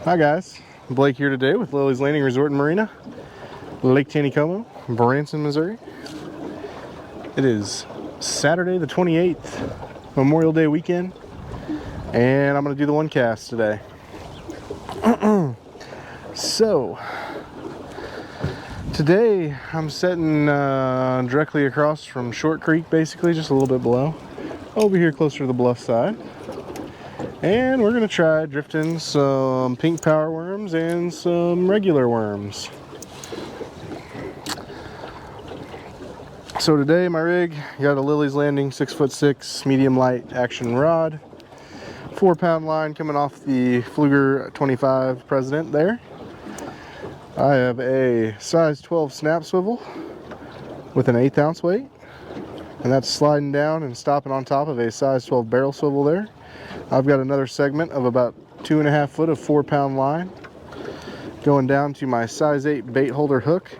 Hi guys, Blake here today with Lilley's Landing Resort and Marina, Lake Taneycomo, Branson, Missouri. It is Saturday the 28th, Memorial Day weekend, and I'm going to do the one cast today. So, today I'm sitting directly across from Short Creek, basically, just a little bit below, over here closer to the bluff side. And we're going to try drifting some pink power worms and some regular worms. So today my rig, got a Lilley's Landing 6'6" medium light action rod. 4-pound line coming off the Pflüger 25 President there. I have a size 12 snap swivel with an 1/8 ounce weight. And that's sliding down and stopping on top of a size 12 barrel swivel there. I've got another segment of about 2.5 foot of 4-pound line going down to my size 8 bait holder hook,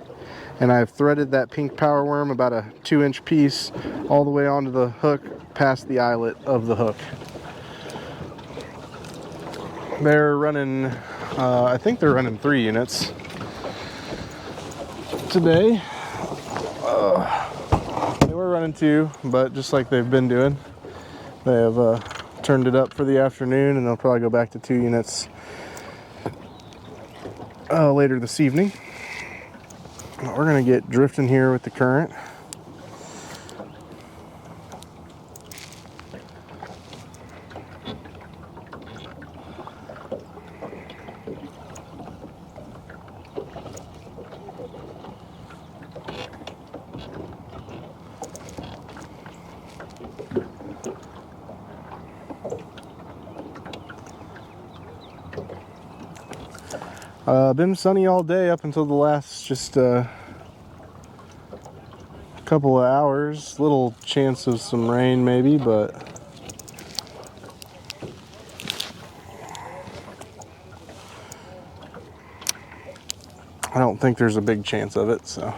and I've threaded that pink power worm about a 2-inch piece all the way onto the hook past the eyelet of the hook. They're running, I think they're running 3 units today. They were running 2, but just like they've been doing, they have turned it up for the afternoon, and they'll probably go back to 2 units later this evening. We're gonna get drifting here with the current. Been sunny all day up until the last just couple of hours. Little chance of some rain maybe, but I don't think there's a big chance of it, so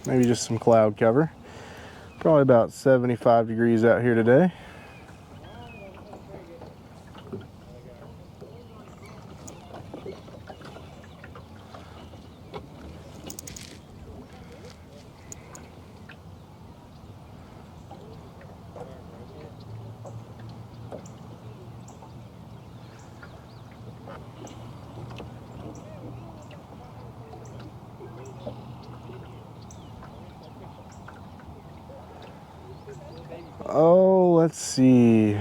maybe just some cloud cover. Probably about 75 degrees out here today. Oh, let's see.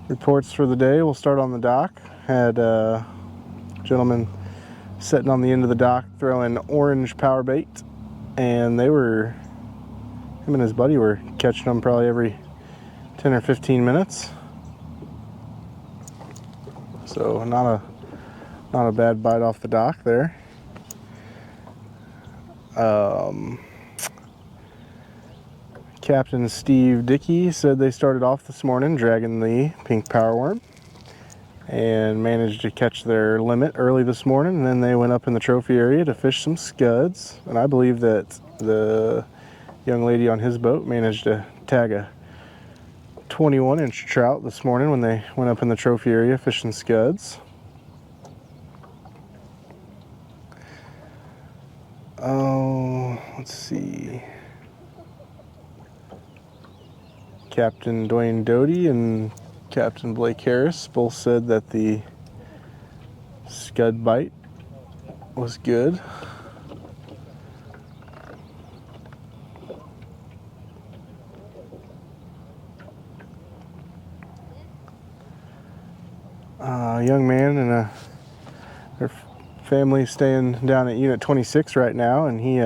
Reports for the day. We'll start on the dock. Had a gentleman sitting on the end of the dock throwing orange power bait, and him and his buddy were catching them probably every 10 or 15 minutes. So not a bad bite off the dock there. Captain Steve Dickey said they started off this morning dragging the pink power worm and managed to catch their limit early this morning, and then they went up in the trophy area to fish some scuds. And I believe that the young lady on his boat managed to tag a 21-inch trout this morning when they went up in the trophy area fishing scuds. Oh, let's see. Captain Dwayne Doty and Captain Blake Harris both said that the scud bite was good. A young man and their family staying down at Unit 26 right now, and he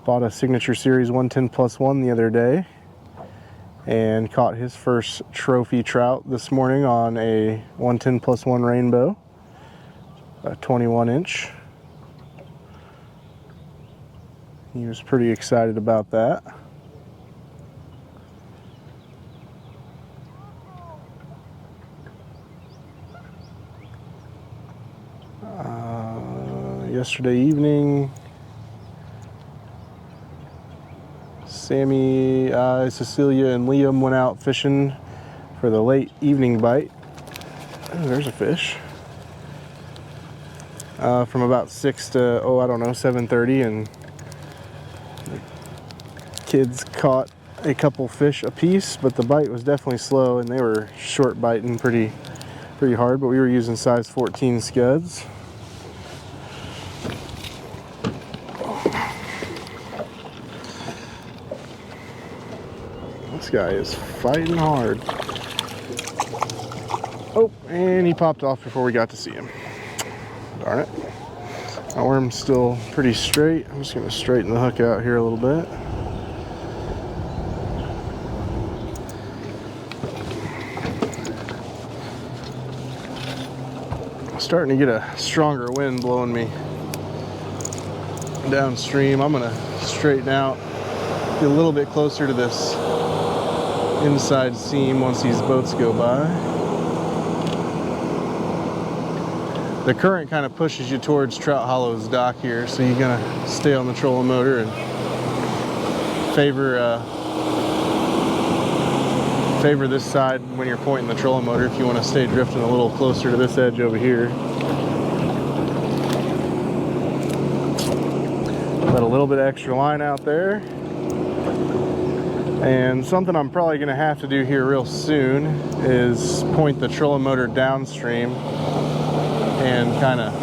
bought a Signature Series 110+1 the other day and caught his first trophy trout this morning on a 110+1 rainbow, a 21-inch. He was pretty excited about that. Yesterday evening, Sammy, Cecilia, and Liam went out fishing for the late evening bite. Oh, there's a fish. from about 6 to, oh, I don't know, 7:30, and the kids caught a couple fish apiece, but the bite was definitely slow, and they were short biting pretty hard, but we were using size 14 scuds. This guy is fighting hard. Oh, and he popped off before we got to see him. Darn it. My worm's still pretty straight. I'm just going to straighten the hook out here a little bit. Starting to get a stronger wind blowing me downstream. I'm going to straighten out, get a little bit closer to this inside seam once these boats go by. The current kind of pushes you towards Trout Hollow's dock here, so you're gonna stay on the trolling motor and favor this side when you're pointing the trolling motor if you want to stay drifting a little closer to this edge over here. Let a little bit of extra line out there. And something I'm probably going to have to do here real soon is point the trolling motor downstream and kind of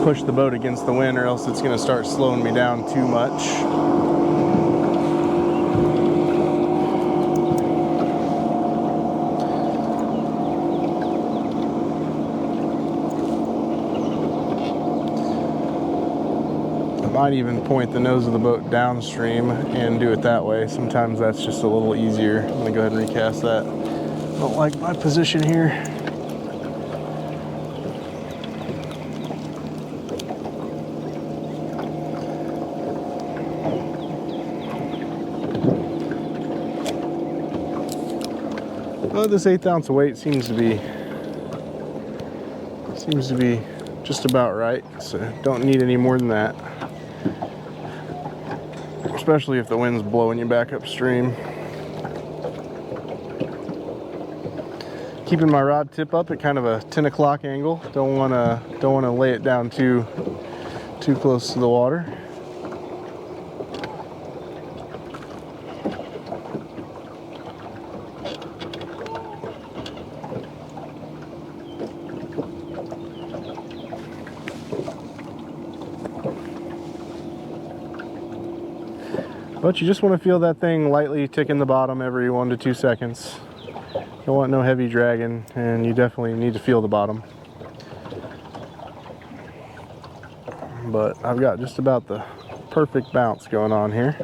push the boat against the wind, or else it's going to start slowing me down too much. Might even point the nose of the boat downstream and do it that way. Sometimes that's just a little easier. I'm gonna go ahead and recast that. Don't like my position here. Well, this 1/8 ounce of weight seems to be just about right. So don't need any more than that. Especially if the wind's blowing you back upstream. Keeping my rod tip up at kind of a 10 o'clock angle. Don't want to lay it down too close to the water. But you just want to feel that thing lightly ticking the bottom every 1 to 2 seconds. Don't want no heavy dragging, and you definitely need to feel the bottom. But I've got just about the perfect bounce going on here.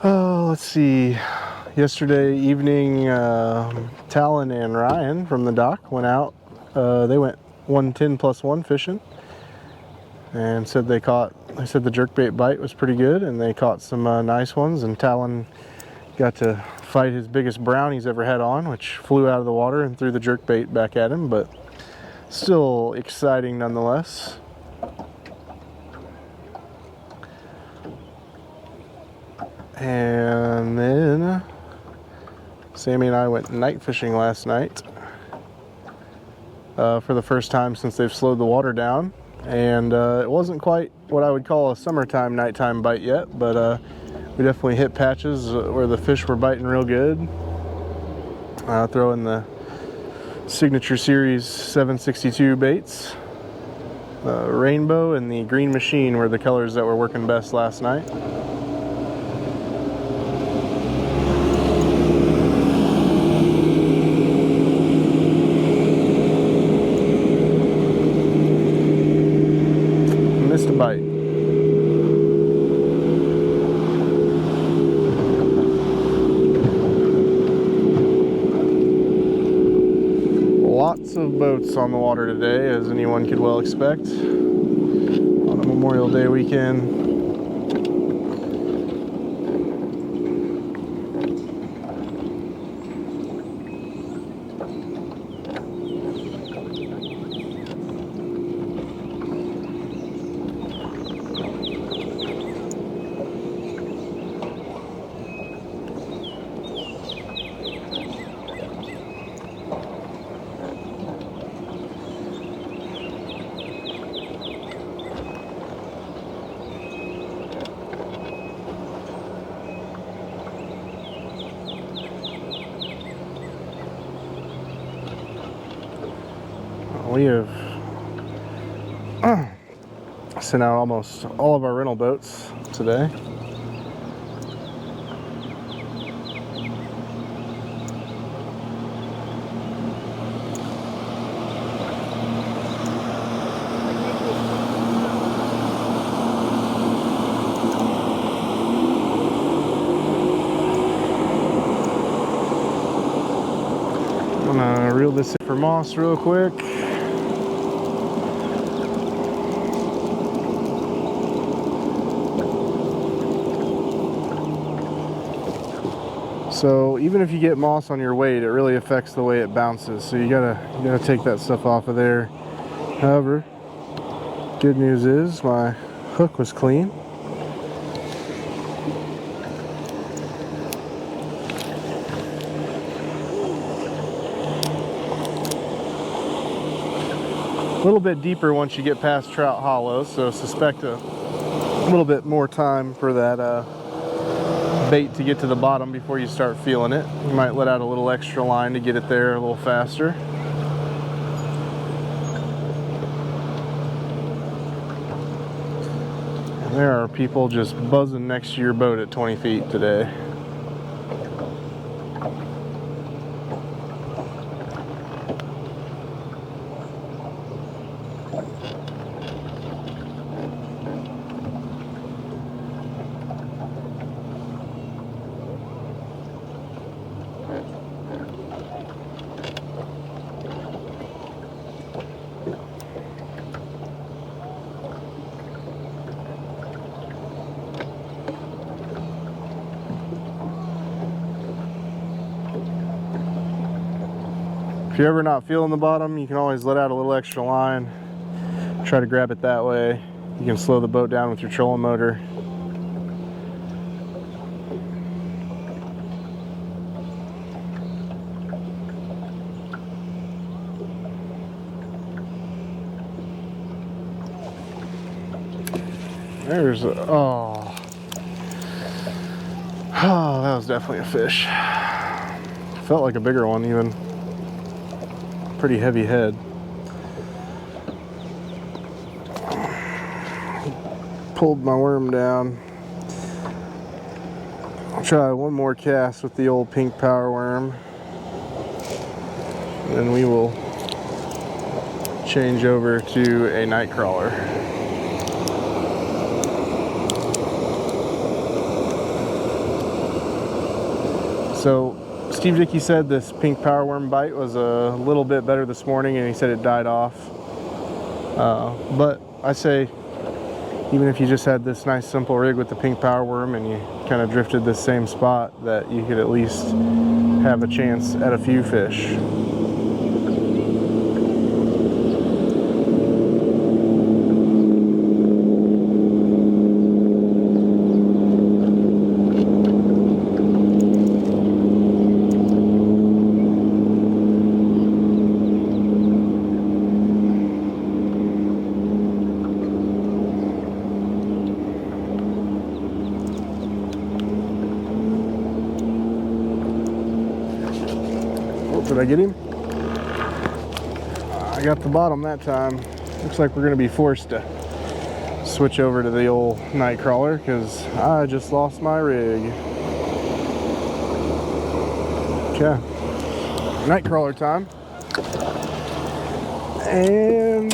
Oh, let's see. Yesterday evening, Talon and Ryan from the dock went out. They went 110+1 fishing, and said they said the jerkbait bite was pretty good, and they caught some nice ones. And Talon got to fight his biggest brown he's ever had on, which flew out of the water and threw the jerkbait back at him, but still exciting nonetheless. And then Sammy and I went night fishing last night for the first time since they've slowed the water down. And it wasn't quite what I would call a summertime nighttime bite yet, but we definitely hit patches where the fish were biting real good. Throwing the Signature Series 762 baits. The rainbow and the green machine were the colors that were working best last night. Missed a bite. Lots of boats on the water today, as anyone could well expect on a Memorial Day weekend. We have sent out almost all of our rental boats today. I'm gonna reel this in for moss real quick. So even if you get moss on your weight, it really affects the way it bounces. So you gotta take that stuff off of there. However, good news is my hook was clean. A little bit deeper once you get past Trout Hollow, so suspect a little bit more time for that bait to get to the bottom before you start feeling it. You might let out a little extra line to get it there a little faster. And there are people just buzzing next to your boat at 20 feet today. If you're ever not feeling the bottom, you can always let out a little extra line. Try to grab it that way. You can slow the boat down with your trolling motor. There's a, oh, that was definitely a fish. Felt like a bigger one even. Pretty heavy head. Pulled my worm down. I'll try one more cast with the old pink power worm. And then we will change over to a night crawler. So Steve Dickey said this pink power worm bite was a little bit better this morning, and he said it died off. But I say, even if you just had this nice simple rig with the pink power worm and you kind of drifted this same spot, that you could at least have a chance at a few fish. Did I get him? I got the bottom that time. looks like we're going to be forced to switch over to the old night crawler because I just lost my rig. Okay, night crawler time. And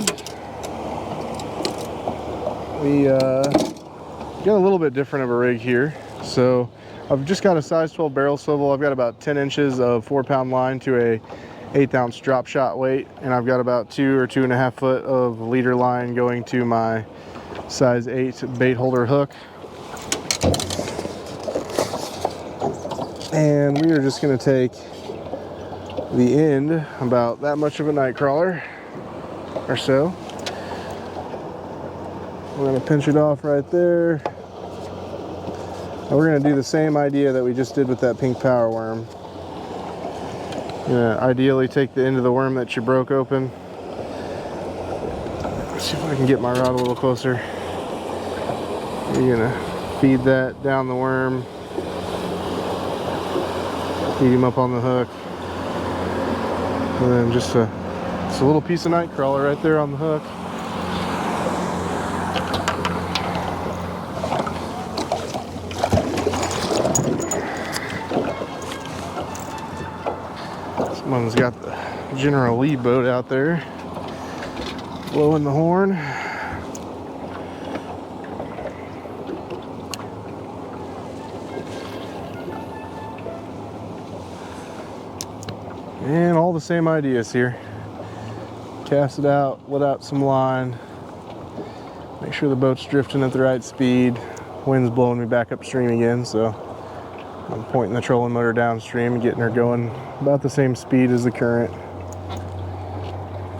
we got a little bit different of a rig here. So I've just got a size 12 barrel swivel. I've got about 10 inches of 4-pound line to a 1/8 ounce drop shot weight, and I've got about 2 or 2.5 foot of leader line going to my size 8 bait holder hook. And we are just going to take the end, about that much of a night crawler or so. We're going to pinch it off right there. And we're going to do the same idea that we just did with that pink power worm. Ideally take the end of the worm that you broke open. Let's see if I can get my rod a little closer. You're going to feed that down the worm. Feed him up on the hook. And then just a little piece of night crawler right there on the hook. Someone's got the General Lee boat out there blowing the horn. And all the same ideas here. Cast it out, let out some line. Make sure the boat's drifting at the right speed. Wind's blowing me back upstream again, so I'm pointing the trolling motor downstream and getting her going about the same speed as the current.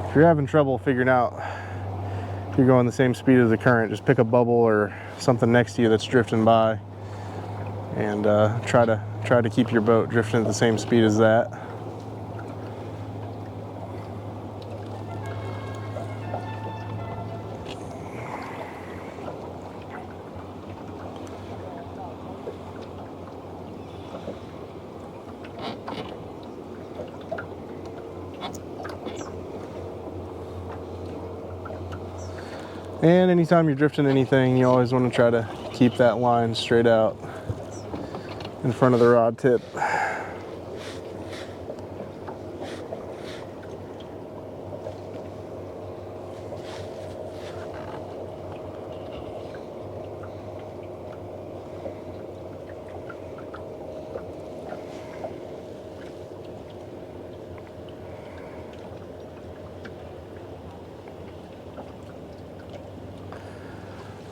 If you're having trouble figuring out if you're going the same speed as the current, just pick a bubble or something next to you that's drifting by and try to keep your boat drifting at the same speed as that. And anytime you're drifting anything, you always want to try to keep that line straight out in front of the rod tip.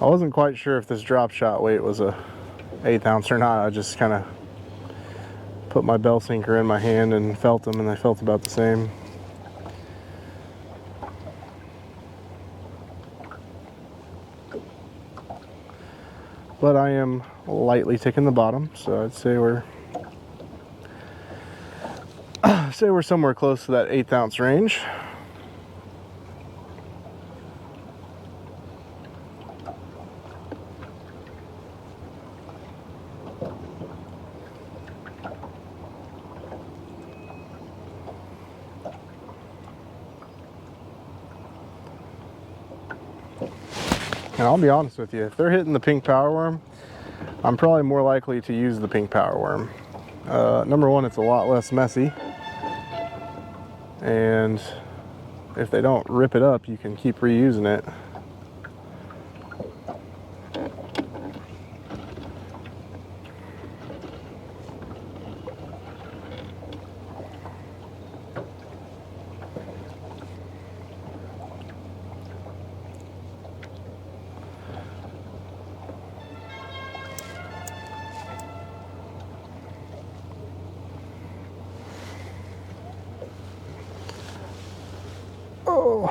I wasn't quite sure if this drop shot weight was a 1/8 ounce or not. I just kind of put my bell sinker in my hand and felt them, and they felt about the same. But I am lightly ticking the bottom, so I'd say we're somewhere close to that 1/8 ounce range. And I'll be honest with you, if they're hitting the pink power worm, I'm probably more likely to use the pink power worm. Number one, it's a lot less messy. And if they don't rip it up, you can keep reusing it. Oh.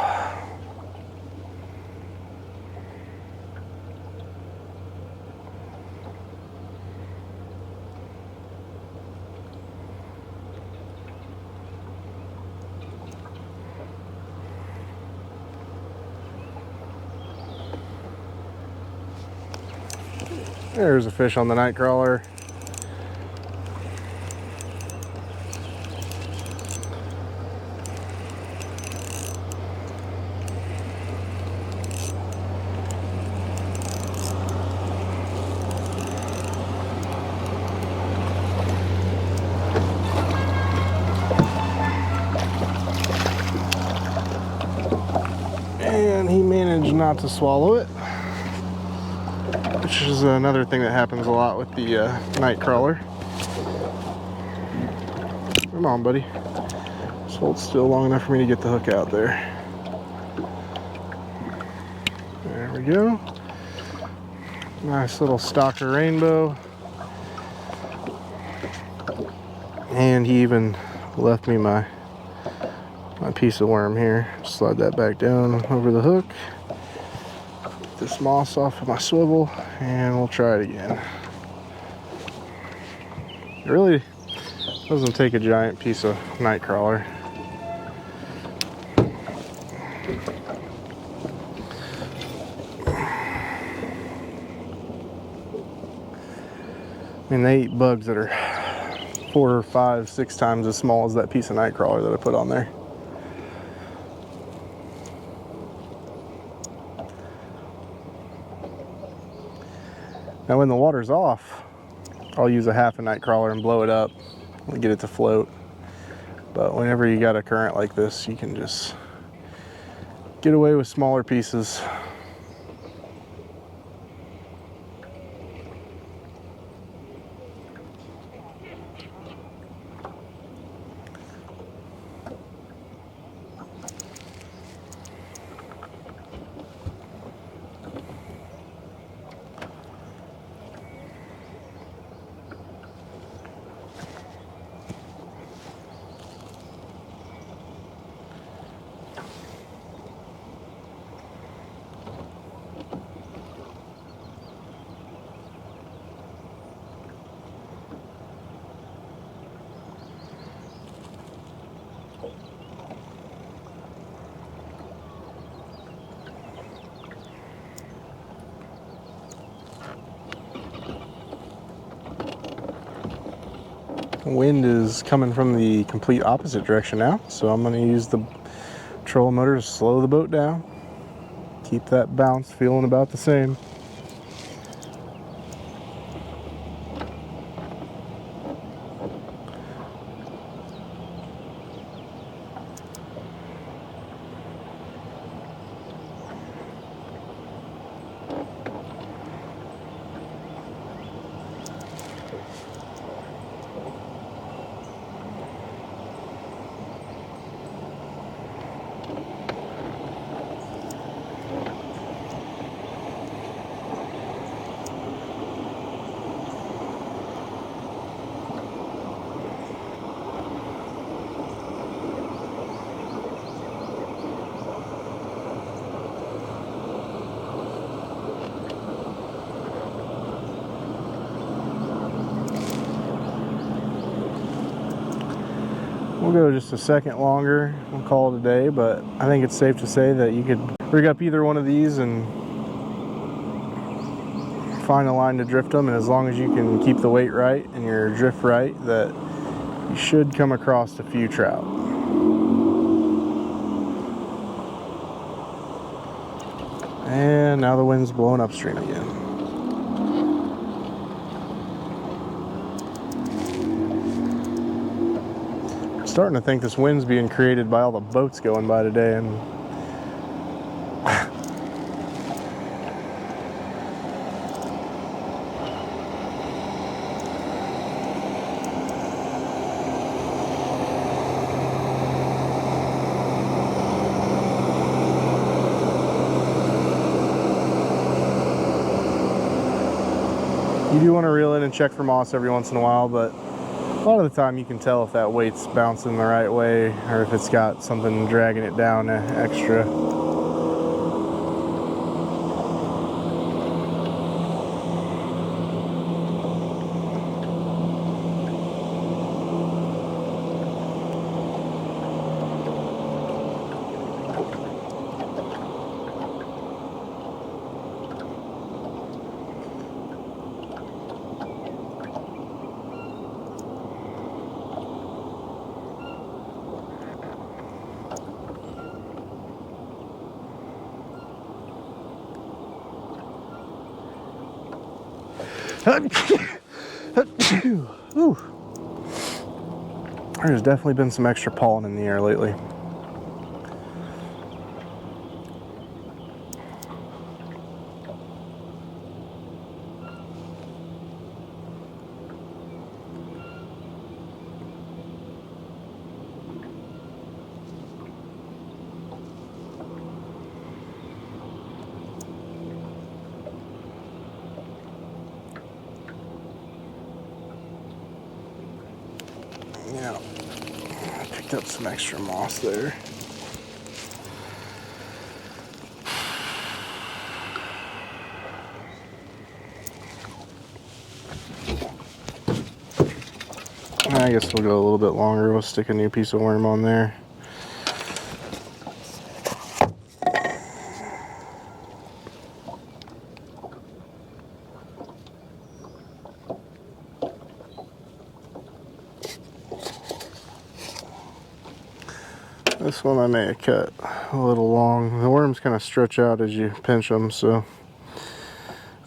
There's a fish on the night crawler. not to swallow it, which is another thing that happens a lot with the night crawler. Come on, buddy. Just hold still long enough for me to get the hook out there. There we go. Nice little stalker rainbow. And he even left me my piece of worm here. Slide that back down over the hook. Get this moss off of my swivel, and we'll try it again. It really doesn't take a giant piece of night crawler. I mean, they eat bugs that are 4, 5, 6 times as small as that piece of night crawler that I put on there. Now when the water's off, I'll use a half a night crawler and blow it up and get it to float. But whenever you got a current like this, you can just get away with smaller pieces. Wind is coming from the complete opposite direction now, so I'm going to use the trolling motor to slow the boat down. Keep that bounce feeling about the same. We'll go just a second longer. We'll call it a day, but I think it's safe to say that you could rig up either one of these and find a line to drift them, and as long as you can keep the weight right and your drift right, that you should come across a few trout. And now the wind's blowing upstream again. Starting to think this wind's being created by all the boats going by today, and you do want to reel in and check for moss every once in a while, but a lot of the time you can tell if that weight's bouncing the right way or if it's got something dragging it down extra. Ooh. There's definitely been some extra pollen in the air lately. picked up some extra moss there. I guess we'll go a little bit longer. We'll stick a new piece of worm on there. This one I may have cut a little long. The worms kind of stretch out as you pinch them, so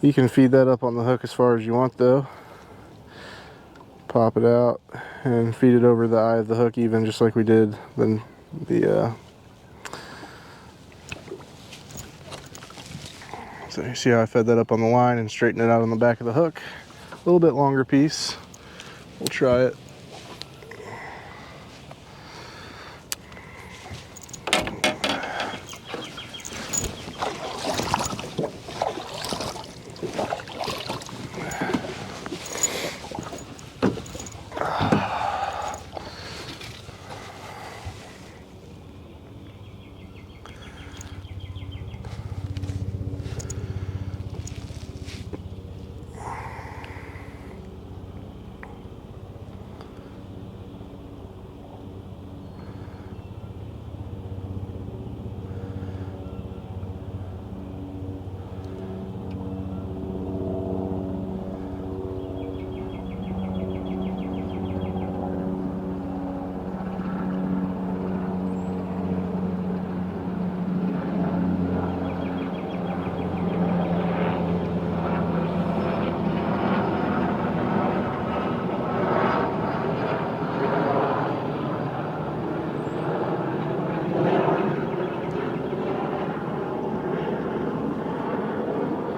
you can feed that up on the hook as far as you want though. Pop it out and feed it over the eye of the hook even, just like we did then so you see how I fed that up on the line and straightened it out on the back of the hook. A little bit longer piece. We'll try it.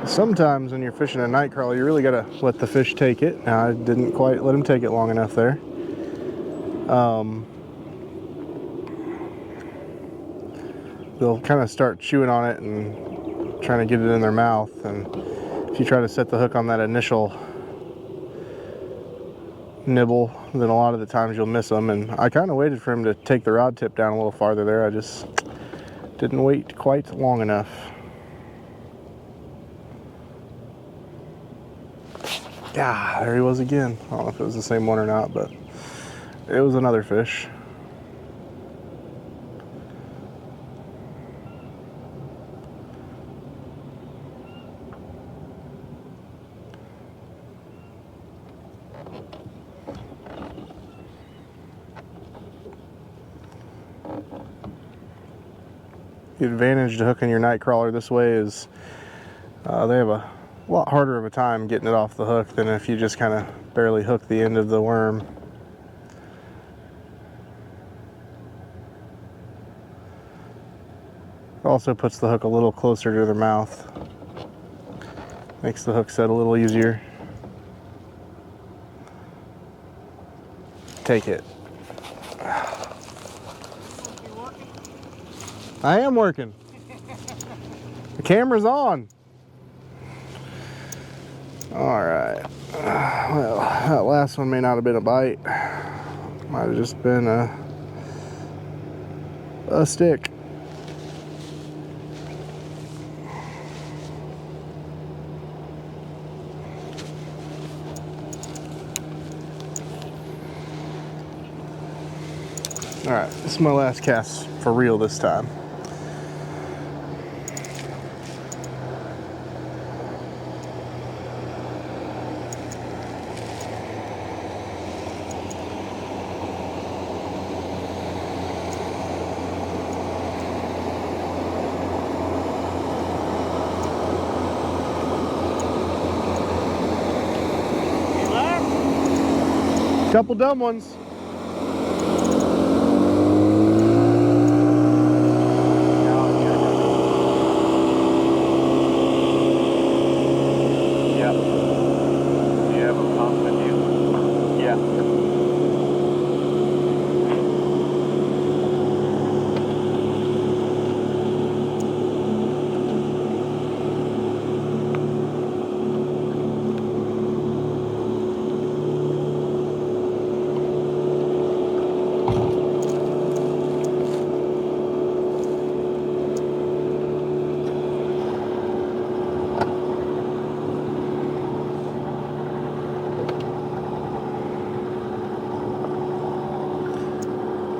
Sometimes when you're fishing a night crawler, you really gotta let the fish take it. Now, I didn't quite let him take it long enough there. They'll kind of start chewing on it and trying to get it in their mouth, and if you try to set the hook on that initial nibble, then a lot of the times you'll miss them. And I kind of waited for him to take the rod tip down a little farther there. I just didn't wait quite long enough. Yeah, there he was again. I don't know if it was the same one or not, but it was another fish. The advantage to hooking your night crawler this way is they have a lot harder of a time getting it off the hook than if you just kind of barely hook the end of the worm. Also puts the hook a little closer to their mouth. Makes the hook set a little easier. Take it. I am working. The camera's on. All right. Well, that last one may not have been a bite. Might have just been a stick. All right, this is my last cast for real this time. Couple dumb ones. Yep. Do you have a pump with you? Yeah.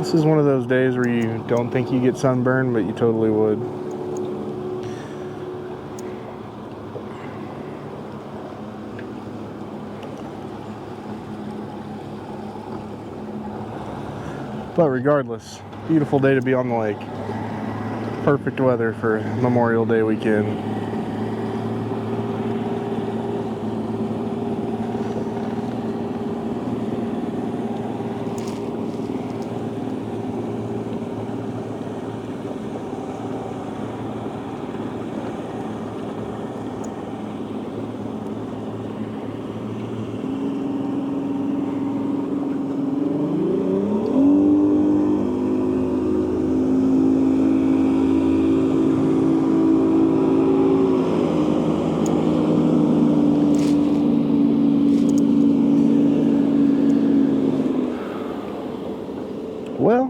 This is one of those days where you don't think you get sunburned, but you totally would. But regardless, beautiful day to be on the lake. Perfect weather for Memorial Day weekend. Well,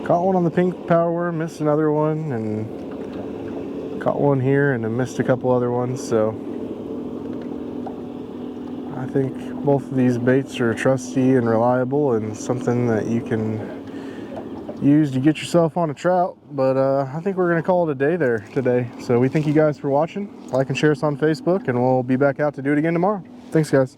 caught one on the pink power worm, missed another one, and caught one here and then missed a couple other ones, so I think both of these baits are trusty and reliable and something that you can use to get yourself on a trout. But I think we're going to call it a day there today. So we thank you guys for watching. Like and share us on Facebook, and we'll be back out to do it again tomorrow. Thanks, guys.